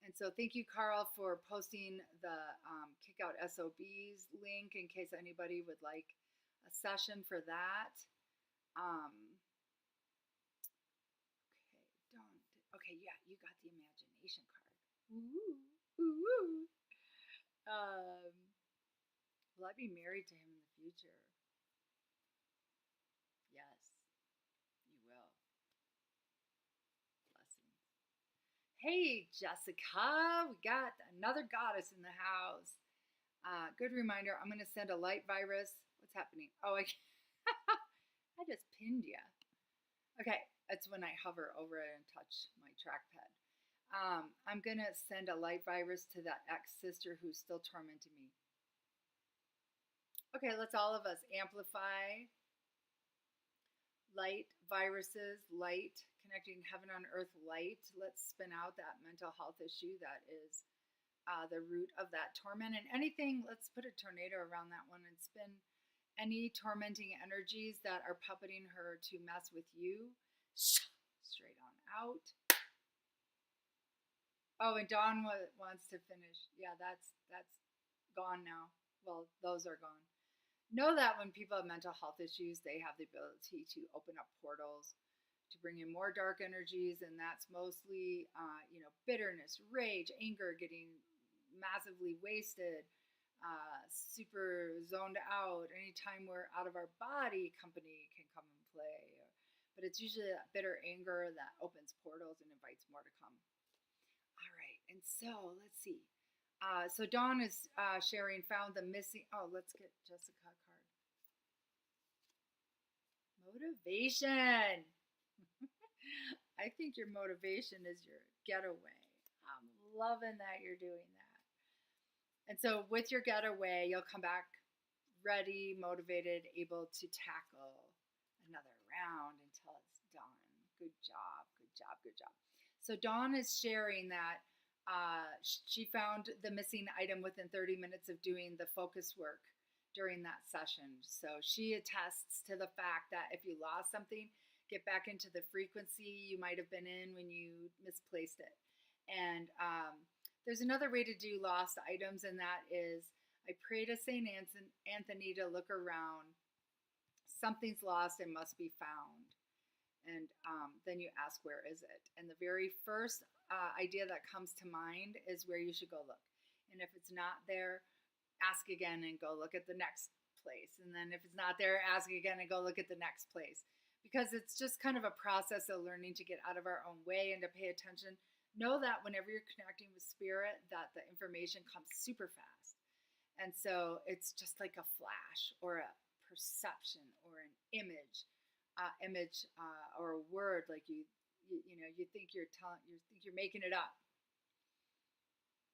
And so thank you, Carl, for posting the Kick Out SOBs link in case anybody would like a session for that. Okay, yeah, you got the imagination card. Ooh, ooh. Will I be married to him in the future? Yes, you will. Blessings. Hey, Jessica, we got another goddess in the house. Good reminder, I'm going to send a light virus. What's happening? Oh, I just pinned you. Okay, it's when I hover over it and touch my trackpad. I'm going to send a light virus to that ex-sister who's still tormenting me. Okay, let's all of us amplify light viruses, light, connecting heaven on earth light. Let's spin out that mental health issue that is the root of that torment. And anything, let's put a tornado around that one and spin any tormenting energies that are puppeting her to mess with you. Straight on out. Oh, and Dawn wants to finish. Yeah, that's gone now. Well, those are gone. Know that when people have mental health issues, they have the ability to open up portals to bring in more dark energies, and that's mostly, bitterness, rage, anger, getting massively wasted, super zoned out. Anytime we're out of our body, company can come and play. But it's usually that bitter anger that opens portals and invites more to come. All right, and so let's see. So Dawn is sharing, found the missing. Oh, let's get Jessica a card. Motivation. I think your motivation is your getaway. I'm loving that you're doing that. And so with your getaway, you'll come back ready, motivated, able to tackle another round until it's done. Good job, good job, good job. So Dawn is sharing that she found the missing item within 30 minutes of doing the focus work during that session. So she attests to the fact that if you lost something, get back into the frequency you might have been in when you misplaced it. And there's another way to do lost items, and that is, I pray to St. Anthony to look around. Something's lost and must be found. And then you ask, where is it? And the very first idea that comes to mind is where you should go look. And if it's not there, ask again and go look at the next place. And then if it's not there, ask again and go look at the next place. Because it's just kind of a process of learning to get out of our own way and to pay attention. Know that whenever you're connecting with spirit, that the information comes super fast. And so it's just like a flash or a perception or an image. Or a word, like you think you're making it up.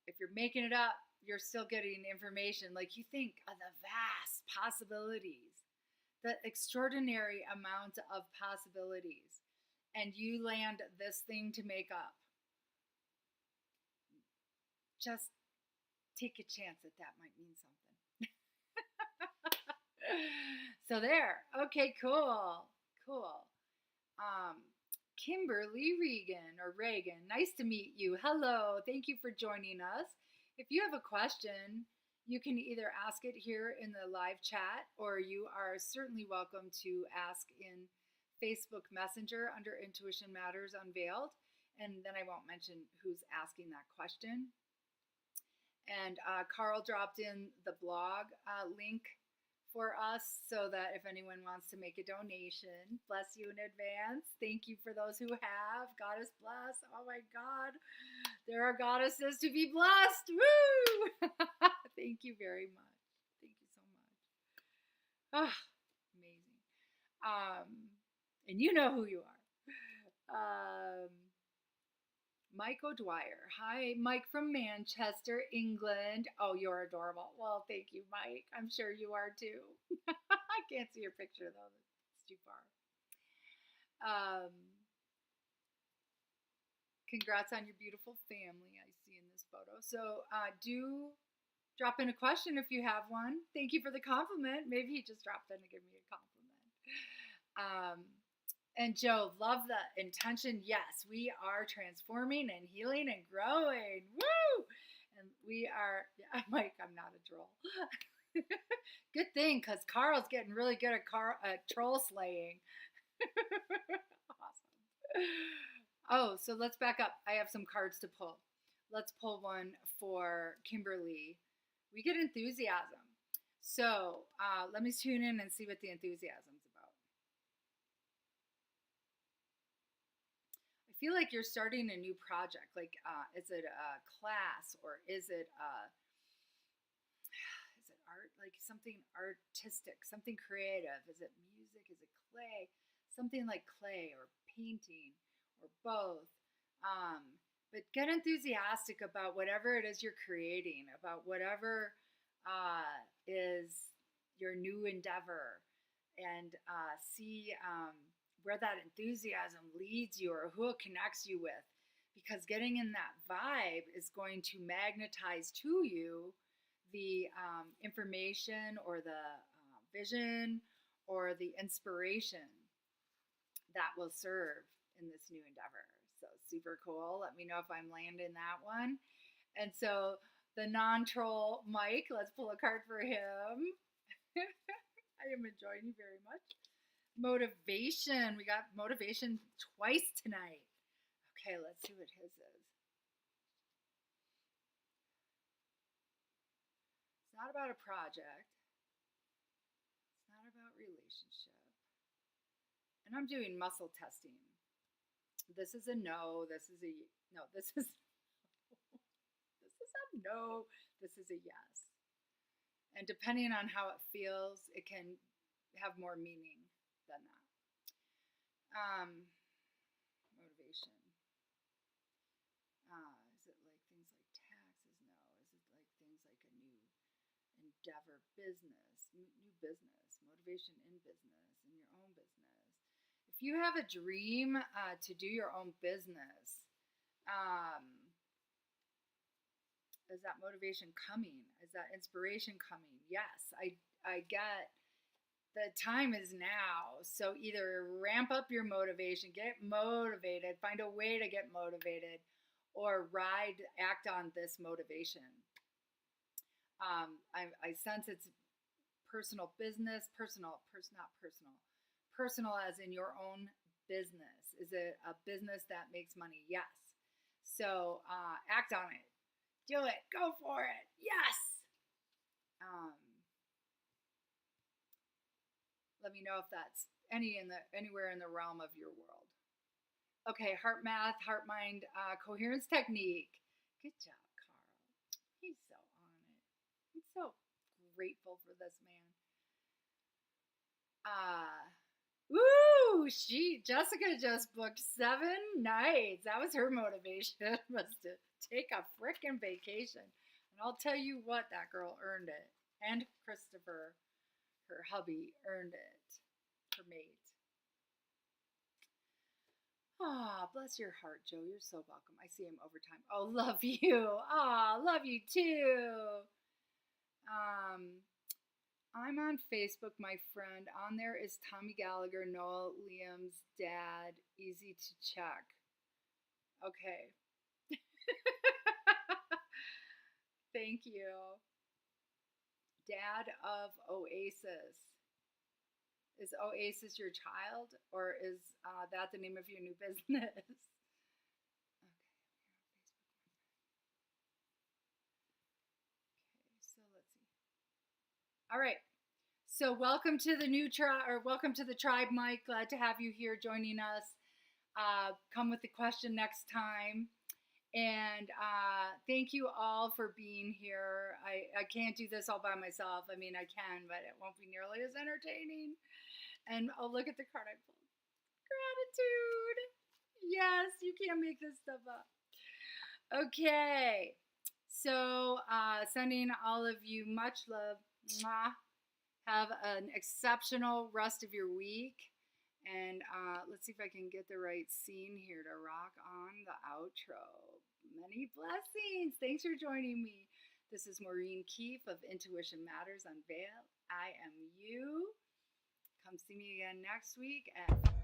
If you're making it up, you're still getting information. Like, you think of the vast possibilities, the extraordinary amount of possibilities, and you land this thing to make up. Just take a chance that might mean something. So there. Okay, cool. Cool. Kimberly Reagan, nice to meet you. Hello, thank you for joining us. If you have a question, you can either ask it here in the live chat, or you are certainly welcome to ask in Facebook Messenger under Intuition Matters Unveiled, and then I won't mention who's asking that question. And Carl dropped in the blog link for us so that if anyone wants to make a donation, bless you in advance. Thank you for those who have. Goddess bless. Oh my God. There are goddesses to be blessed. Woo! Thank you very much. Thank you so much. Ah, amazing. And you know who you are. Mike O'Dwyer. Hi, Mike from Manchester, England. Oh, you're adorable. Well, thank you, Mike. I'm sure you are too. I can't see your picture though. It's too far. Congrats on your beautiful family I see in this photo. So do drop in a question if you have one. Thank you for the compliment. Maybe he just dropped in to give me a compliment. And Joe, love the intention. Yes, we are transforming and healing and growing. Woo! And we are, yeah, Mike, I'm not a troll. Good thing, because Carl's getting really good at troll slaying. Awesome. Oh, so let's back up. I have some cards to pull. Let's pull one for Kimberly. We get enthusiasm. So let me tune in and see what the enthusiasm's about. I feel like you're starting a new project. Like, is it a class, or is it art? Like something artistic, something creative? Is it music? Is it clay? Something like clay or painting or both. But get enthusiastic about whatever it is you're creating, about whatever is your new endeavor, and see where that enthusiasm leads you or who it connects you with, because getting in that vibe is going to magnetize to you the information or the vision or the inspiration that will serve in this new endeavor. So super cool. Let me know if I'm landing that one. And so the non-troll Mike, let's pull a card for him. I am enjoying you very much. Motivation. We got motivation twice tonight. Okay, let's see what his is. It's not about a project. It's not about relationship. And I'm doing muscle testing. This is a no. This is a no. This is a no. This is a yes. And depending on how it feels, it can have more meaning than that. Motivation. Is it like things like taxes? No. Is it like things like a new endeavor, business, new business, motivation in business, in your own business? If you have a dream to do your own business, is that motivation coming? Is that inspiration coming? Yes, I get the time is now. So either ramp up your motivation, get motivated, find a way to get motivated, or act on this motivation. I sense it's personal business, personal as in your own business. Is it a business that makes money? Yes. So act on it. Do it. Go for it. Yes. Let me know if that's anywhere in the realm of your world. Okay, heart math, heart mind, coherence technique. Good job, Carl. He's so on it. I'm so grateful for this man. Jessica just booked 7 nights. That was her motivation, was to take a frickin' vacation. And I'll tell you what, that girl earned it. And Christopher, her hubby, earned it. Her mate. Ah, bless your heart, Joe. You're so welcome. I see him overtime. Oh, love you. Ah, love you too. Um, I'm on Facebook, my friend. On there is Tommy Gallagher, Noel Liam's dad. Easy to check. Okay. Thank you. Dad of Oasis. Is Oasis your child, or is that the name of your new business? Okay, so let's see. All right. So welcome to the new tribe, or welcome to the tribe, Mike. Glad to have you here joining us. Come with the question next time. And thank you all for being here. I can't do this all by myself. I mean, I can, but it won't be nearly as entertaining. And oh, look at the card I pulled. Gratitude. Yes, you can't make this stuff up. Okay. So, sending all of you much love. Mwah. Have an exceptional rest of your week. And let's see if I can get the right scene here to rock on the outro. Many blessings. Thanks for joining me. This is Maureen Keefe of Intuition Matters Unveiled. IMU. Come see me again next week at